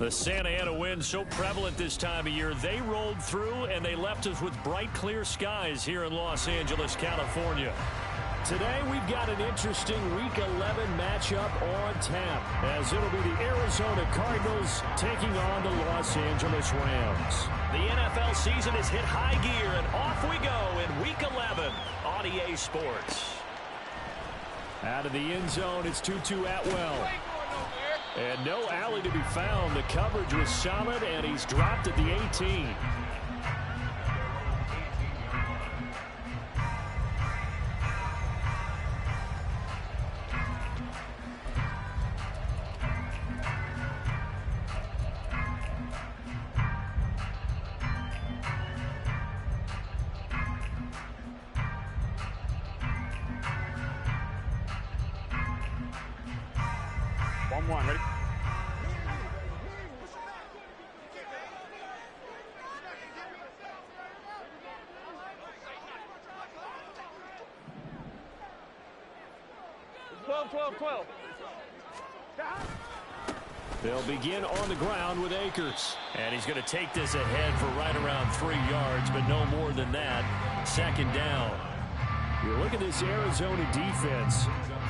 The Santa Ana wind so prevalent this time of year. They rolled through, and they left us with bright, clear skies here in Los Angeles, California. Today, we've got an interesting Week 11 matchup on tap, as it'll be the Arizona Cardinals taking on the Los Angeles Rams. The NFL season has hit high gear, and off we go in Week 11 on EA Sports. Out of the end zone, it's Tutu Atwell. And no alley to be found. The coverage was solid, and he's dropped at the 18. One, ready? Twelve. They'll begin on the ground with Akers. And he's going to take this ahead for right around 3 yards, but no more than that. Second down. You look at this Arizona defense.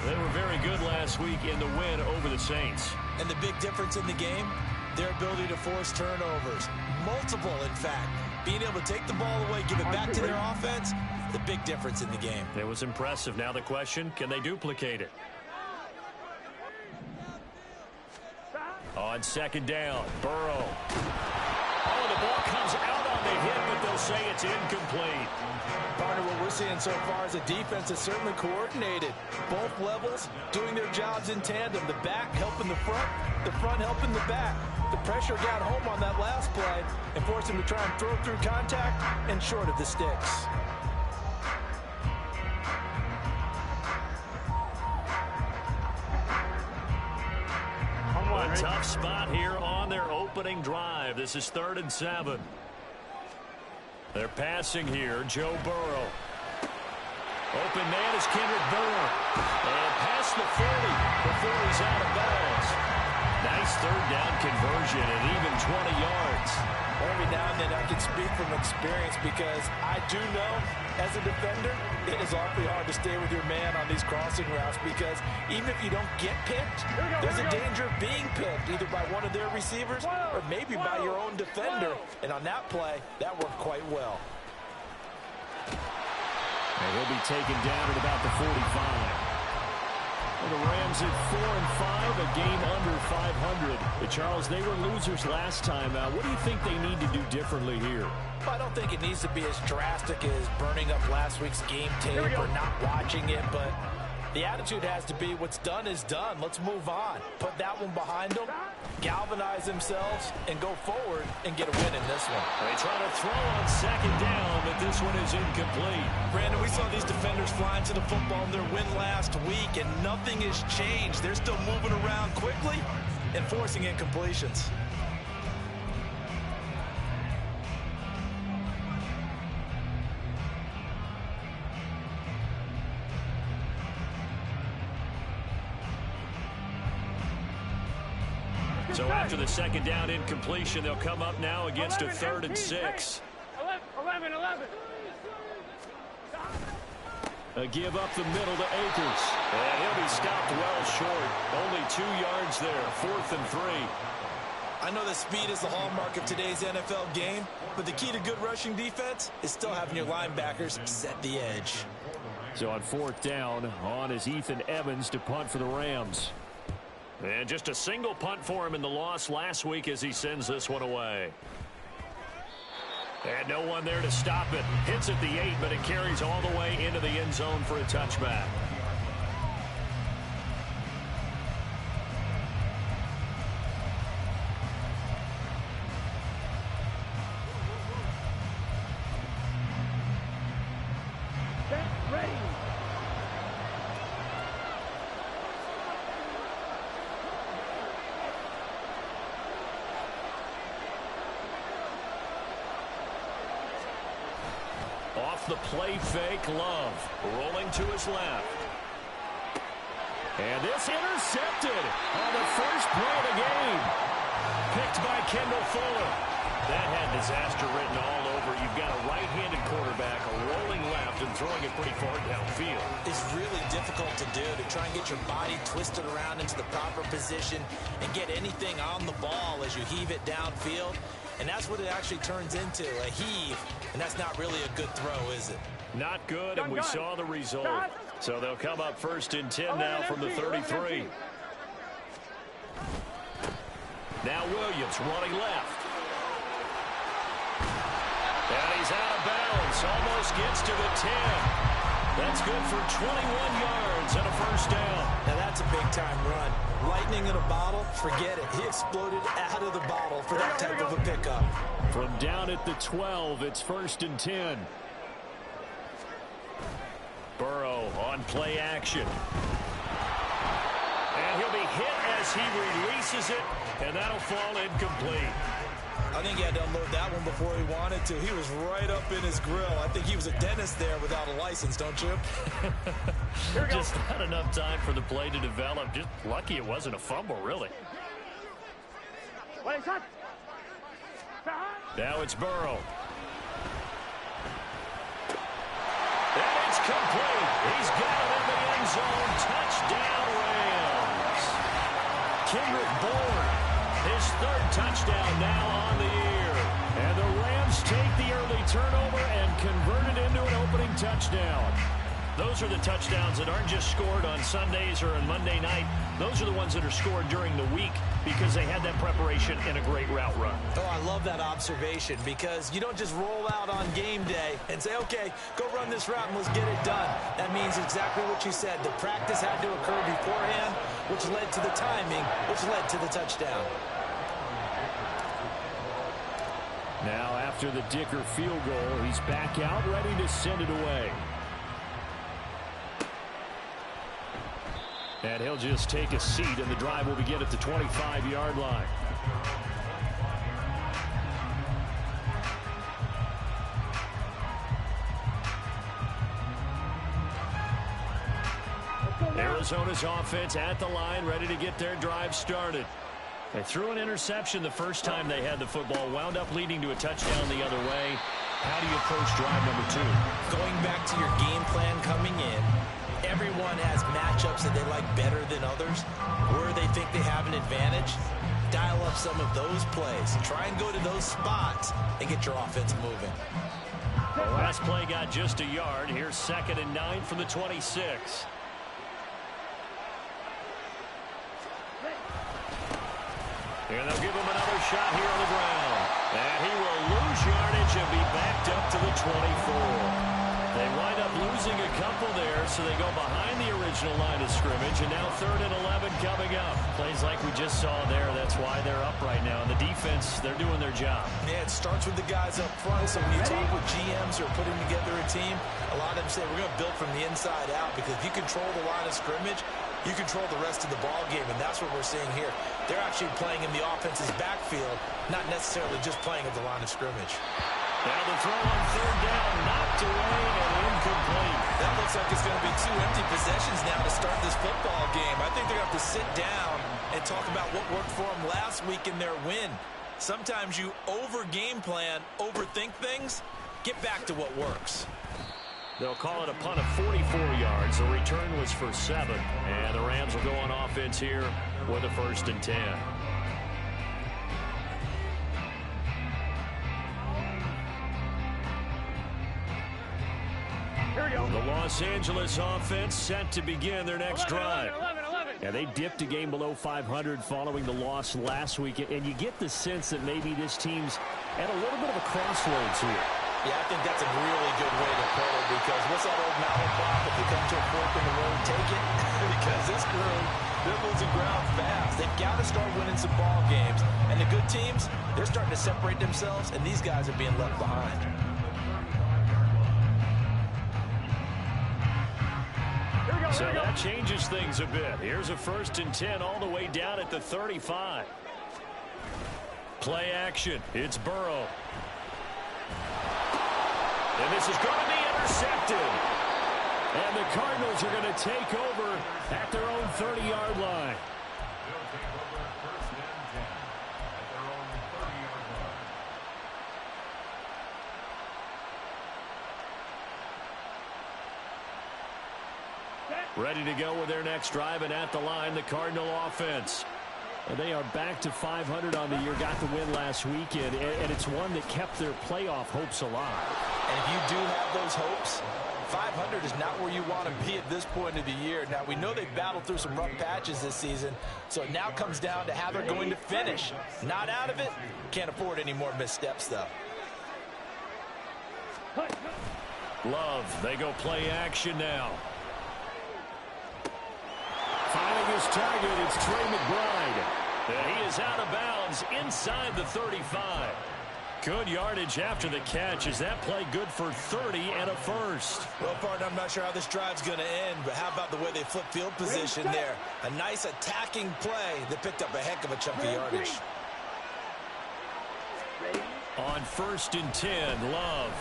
They were very good last week in the win over the Saints. And the big difference in the game, their ability to force turnovers. Multiple, in fact. Being able to take the ball away, give it back to their offense, the big difference in the game. It was impressive. Now the question, can they duplicate it? On second down, Burrow. Oh, the ball comes out on the hit, but they'll say it's incomplete. Partner, what we're seeing so far is a defense that's certainly coordinated. Both levels doing their jobs in tandem. The back helping the front helping the back. The pressure got home on that last play and forced him to try and throw through contact and short of the sticks. A tough spot here on their opening drive. This is 3rd and 7. They're passing here. Joe Burrow. Open man is Kendrick Bourne. And past the 40 before he's out of bounds. Nice 3rd down conversion and even 20 yards. Every now and then I can speak from experience because I do know as a defender it is awfully hard to stay with your man on these crossing routes because even if you don't get picked, there's a danger of being picked either by one of their receivers or maybe by your own defender. And on that play, that worked quite well. And he'll be taken down at about the 45. Well, the Rams at 4-5, a game under 500. But Charles, they were losers last time. What do you think they need to do differently here? I don't think it needs to be as drastic as burning up last week's game tape or not watching it, but the attitude has to be what's done is done. Let's move on. Put that one behind them, galvanize themselves, and go forward and get a win in this one. They try to throw on second down, but this one is incomplete. Brandon, we saw these defenders flying to the football in their win last week, and nothing has changed. They're still moving around quickly and forcing incompletions. So after the second down incompletion, they'll come up now against a 3rd and 6. 11. A give up the middle to Akers. And he'll be stopped well short. Only 2 yards there, 4th and 3. I know that speed is the hallmark of today's NFL game, but the key to good rushing defense is still having your linebackers set the edge. So on 4th down, on is Ethan Evans to punt for the Rams. And just a single punt for him in the loss last week as he sends this one away. And no one there to stop it. Hits at the 8, but it carries all the way into the end zone for a touchback. Ready. Off the play fake, Love rolling to his left. And this intercepted on the first play of the game. picked by Kendall Fuller. That had disaster written all over. You've got a right-handed quarterback, a rolling left, and throwing it pretty far downfield. It's really difficult to do, to try and get your body twisted around into the proper position and get anything on the ball as you heave it downfield. And that's what it actually turns into, a heave. And that's not really a good throw, is it? Not good, and we saw the result. So they'll come up 1st and 10 now from the 33. Now Williams running left. And he's out of bounds. Almost gets to the 10. That's good for 21 yards and a first down. Now that's a big-time run. Lightning in a bottle, forget it. He exploded out of the bottle for that type of a pickup. From down at the 12, it's 1st and 10. Burrow on play action. And he'll be hit as he releases it, and that'll fall incomplete. I think he had to unload that one before he wanted to. He was right up in his grill. I think he was a dentist there without a license, don't you? Just not enough time for the play to develop. Just lucky it wasn't a fumble, really. Now it's Burrow. And it's complete. He's got it in the end zone. Touchdown, Rams. Kendrick Bourne, his 3rd touchdown now on the year. And the Rams take the early turnover and convert it into an opening touchdown. Those are the touchdowns that aren't just scored on Sundays or on Monday night. Those are the ones that are scored during the week because they had that preparation and a great route run. Oh, I love that observation because you don't just roll out on game day and say, okay, go run this route and let's get it done. That means exactly what you said. The practice had to occur beforehand, which led to the timing, which led to the touchdown. Now after the Dicker field goal, he's back out ready to send it away. And he'll just take a seat, and the drive will begin at the 25-yard line. Arizona's offense at the line, ready to get their drive started. They threw an interception the first time they had the football, wound up leading to a touchdown the other way. How do you approach drive number 2? Going back to your game plan coming in, everyone has matchups that they like better than others, where they think they have an advantage. Dial up some of those plays. Try and go to those spots and get your offense moving. The last play got just a yard. Here's 2nd and 9 from the 26. And they'll give him another shot here on the ground. And he will lose yardage and be backed up to the 24. They wind up losing a couple there, so they go behind the original line of scrimmage, and now 3rd and 11 coming up. Plays like we just saw there. That's why they're up right now. And the defense, they're doing their job. Yeah, it starts with the guys up front. So when you talk with GMs who are putting together a team, a lot of them say we're going to build from the inside out, because if you control the line of scrimmage, you control the rest of the ball game, and that's what we're seeing here. They're actually playing in the offense's backfield, not necessarily just playing at the line of scrimmage. Now the throw on 3rd down, knocked away and incomplete. That looks like it's going to be 2 empty possessions now to start this football game. I think they're going to have to sit down and talk about what worked for them last week in their win. Sometimes you over-game plan, overthink things. Get back to what works. They'll call it a punt of 44 yards. The return was for 7. And the Rams will go on offense here with a 1st and 10. The Los Angeles offense set to begin their next drive. 11. And they dipped a game below 500 following the loss last week. And you get the sense that maybe this team's at a little bit of a crossroads here. Yeah, I think that's a really good way to put it, because what's that old malaprop? If you come to a fork in the road, take it. Because this crew, they're losing ground fast. They've got to start winning some ball games. And the good teams, they're starting to separate themselves, and these guys are being left behind. So that changes things a bit. Here's a 1st and 10 all the way down at the 35. Play action. It's Burrow. And this is going to be intercepted. And the Cardinals are going to take over at their own 30-yard line. Ready to go with their next drive, and at the line, the Cardinal offense. And they are back to 500 on the year, got the win last weekend, and it's one that kept their playoff hopes alive. And if you do have those hopes, 500 is not where you want to be at this point of the year. Now, we know they've battled through some rough patches this season, so it now comes down to how they're going to finish. Not out of it. Can't afford any more missteps, though. Love, they go play action now. Finding his target, it's Trey McBride. And he is out of bounds inside the 35. Good yardage after the catch. Is that play good for 30 and a first? Well, partner, I'm not sure how this drive's going to end, but how about the way they flip field position there? A nice attacking play that picked up a heck of a chunk of yardage. On 1st and 10, Love.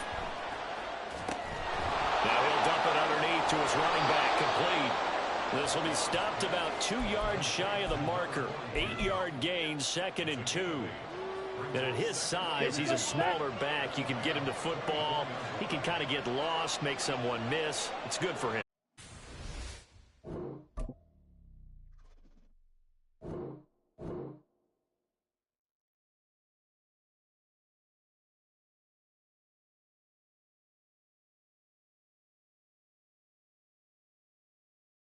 Now he'll dump it underneath to his running back, complete. This will be stopped about 2 yards shy of the marker. 8-yard gain, 2nd and 2. And at his size, he's a smaller back. You can get him to football. He can kind of get lost, make someone miss. It's good for him.